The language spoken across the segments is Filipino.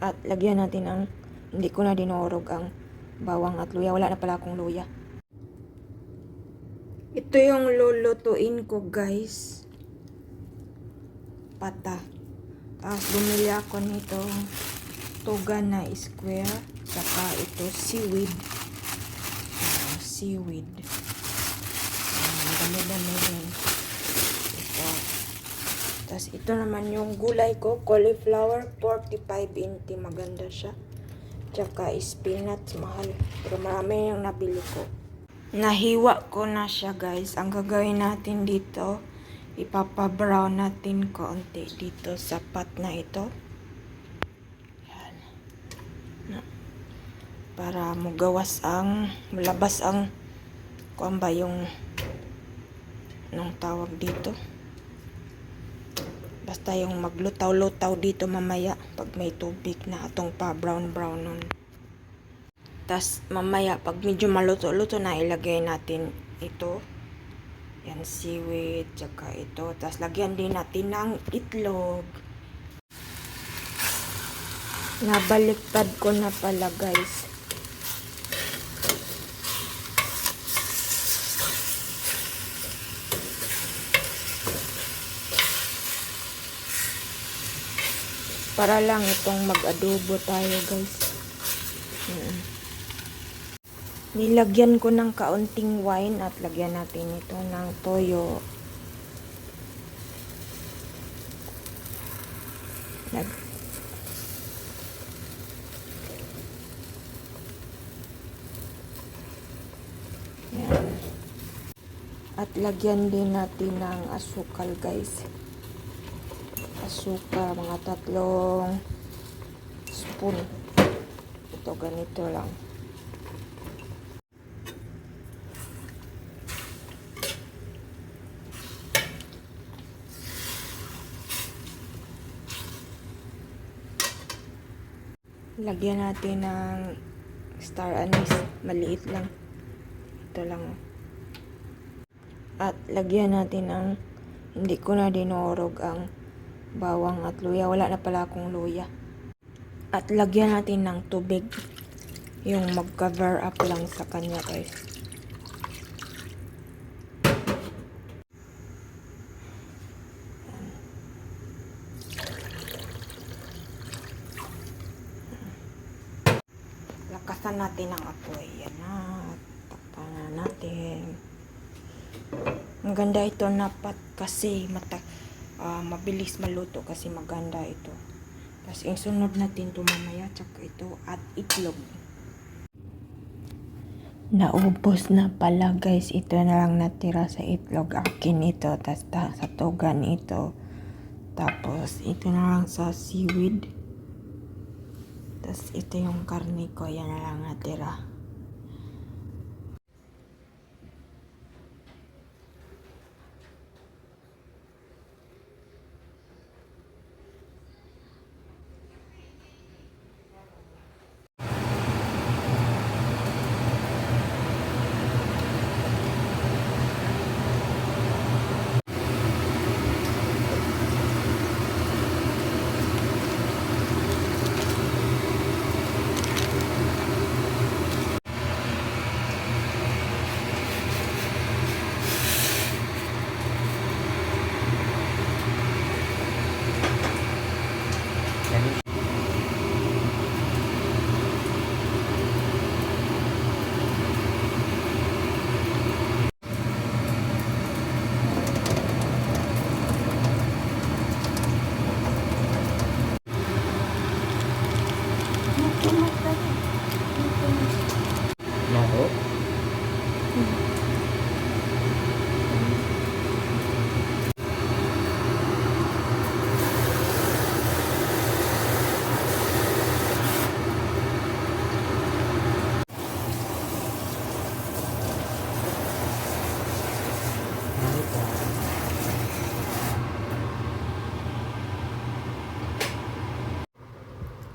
At lagyan natin ang, hindi ko na dinurog ang bawang at luya. Wala na pala akong luya. Ito yung lulutuin ko, guys. Pata. Tapos bumili ako nito tuga na square. Saka ito seaweed. Seaweed. Dami-dami din. Ito. Tapos ito naman yung gulay ko. Cauliflower 45 inti. Maganda siya. Tsaka spinach. Mahal. Pero marami yung nabili ko. Nahiwa ko na siya, guys. Ang gagawin natin dito, ipapa-brown natin konti dito sa pot na ito. Yan. Para mugawas ang, malabas ang, kung ba yung, anong tawag dito. Basta yung maglutaw-lutaw dito mamaya pag may tubig na atong pa-brown-brown nun. Tas mamaya pag medyo maluto-luto na, ilagay natin ito. Yan, seaweed, tsaka ito. Tas lagyan din natin ng itlog. Nabaliktad ko na pala, guys. Para lang itong mag-adobo tayo, guys. Nilagyan ko ng kaunting wine at lagyan natin ito ng toyo. Yan. At lagyan din natin ng asukal, guys. Asukal, mga 3 spoon. Ito, ganito lang. Lagyan natin ng star anise. Maliit lang. Ito lang. At lagyan natin ng, hindi ko na dinurog ang bawang at luya. Wala na pala akong luya. At lagyan natin ng tubig. Yung mag-cover up lang sa kanya, guys. Lakasan natin ang apoy. Yan na. Takpan na natin. Ang ganda ito na pot kasi mabilis maluto kasi maganda ito. Tapos yung sunod natin ito mamaya. Tsaka ito at itlog. Naubos na pala, guys. Ito na lang natira sa itlog. Akin ito. Tapos sa tugan ito. Tapos ito na lang sa seaweed. Tapos ito yung karne ko. Yan na lang natira.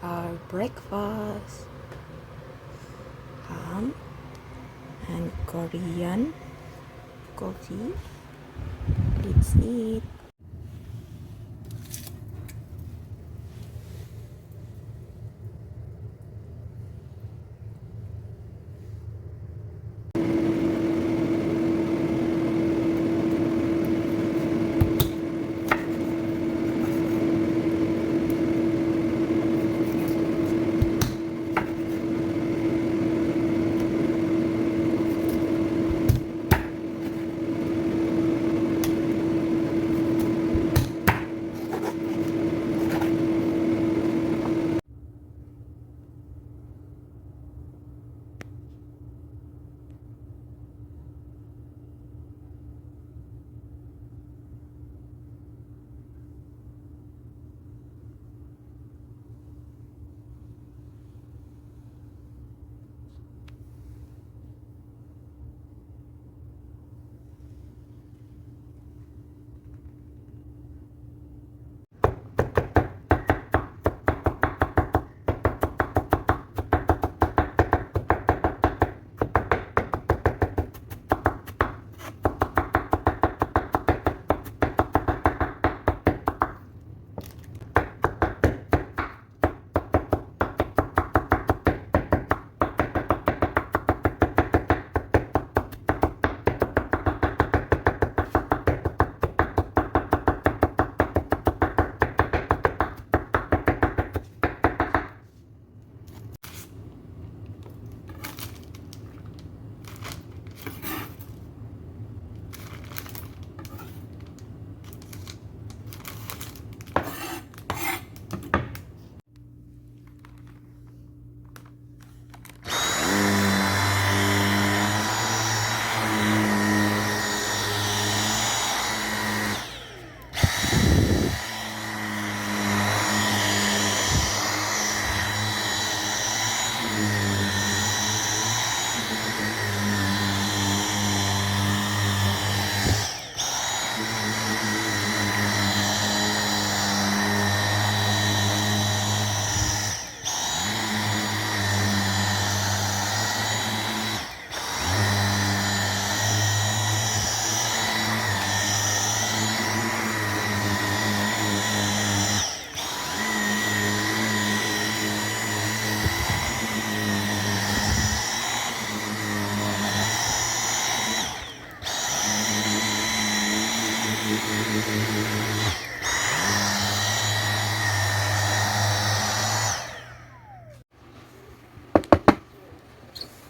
Our breakfast, ham and Korean coffee. Let's eat.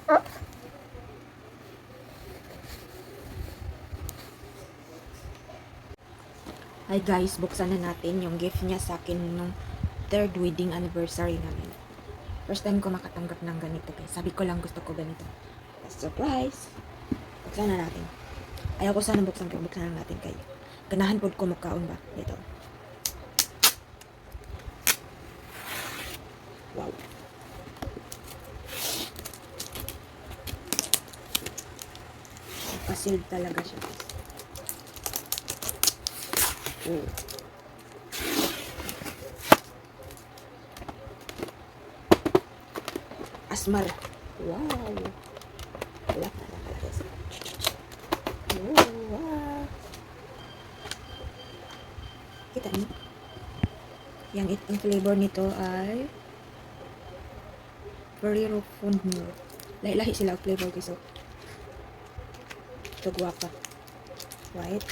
Hi guys, buksan na natin yung gift niya sa akin nung 3rd wedding anniversary namin. First time ko makatanggap ng ganito guys. Sabi ko lang gusto ko ganito. Surprise! Buksan na natin. Ayaw ko sana buksan pero buksan na natin kayo. Ganahan po ko makaon ba? Dito. Wow. Pasilid talaga siya guys. Asmar. Wow. Wala pa guys. Wow. Kita niyo? Ang flavor nito ay Ferrero Funmo. Lahi-lahi sila ang flavor guys. Ito guwapa. White.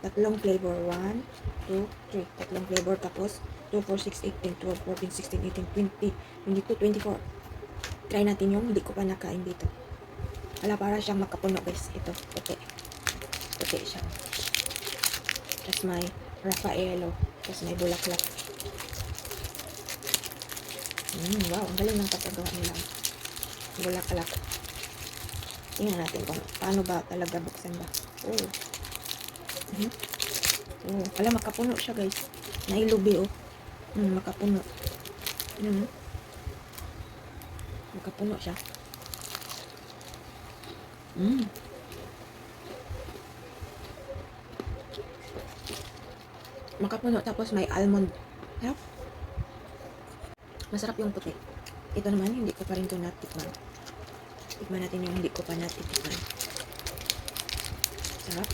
Tatlong flavor. 1, 2, 3. Tatlong flavor. Tapos 2, 4, 6, 8, 10, 12, 14, 16, 18, 20, 22, 24. Try natin yung hindi ko pa nakain dito. Wala, para siyang makapuno guys. Ito, puti. Puti siya. Tapos may Raffaello. Tapos may bulaklak. Wow, ang galing ng pagkagawa nila. Bulaklak. Tingnan natin kung paano ba talaga buksan ba. Wala, makapuno siya guys. Nailubi makapuno. Makapuno siya. Makapuno, tapos may almond. Sarap. Masarap yung puti. Ito naman, hindi ko pa rin ito natikman. Tikman natin yung hindi ko pa natikman. Sarap.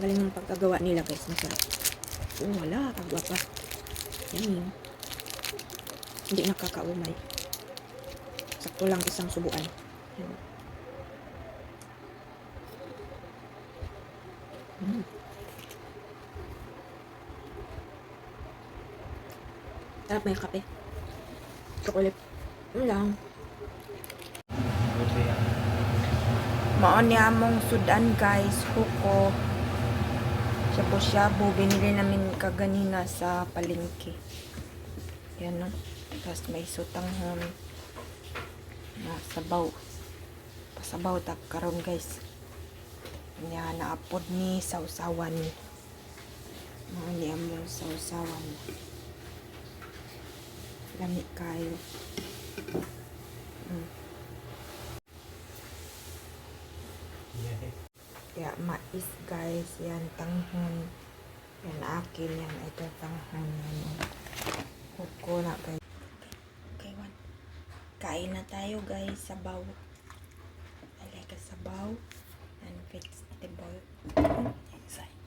Galing ng pagkagawa nila guys. Masarap. Wala. Kagwa pa. Yan. Hindi nakakaumay. Sakto lang isang subuan. Yan. Sarap, may kape. Chocolate. Yun lang. Maon niya mong sudan guys. Huko. Shabu-shabu. Binili namin kaganina sa palengke. Yan no. Tapos may sutanghon. Sabaw. Pasabaw tak karon guys. Yan, naapod ni sausawan. Maon niya mong sausawan. Lamig kayo. Ya, mais guys. Yan, tanghon. Yan, akin. Yan, ito tanghon. Kuko na guys. Okay, one. Kain na tayo guys. Sabaw. Alay ka sabaw. And vegetable. Inside.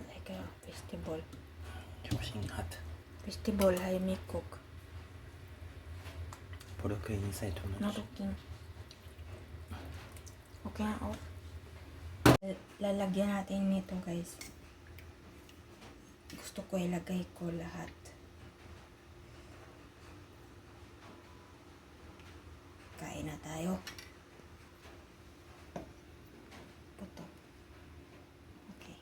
Like a vegetable. Vegetable hay may cook. Pork inside too much. Not cooking. Okay na, lalagyan natin nito guys. Gusto ko ilagay ko lahat. Kain na tayo. Puto. Okay.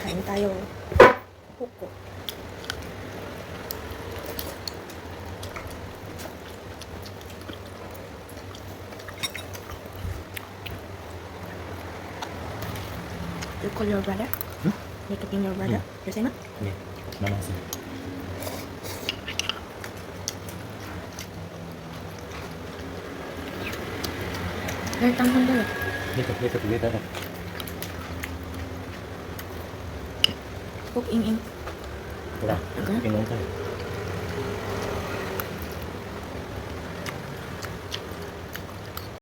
Kain tayo. Puko. You call your brother? You cooking your brother? You say na? 네, 남았어요. Kahit ang handa. Dito, dito, dito. Huwag ing-ing. Wala. Agad? Pinong tayo.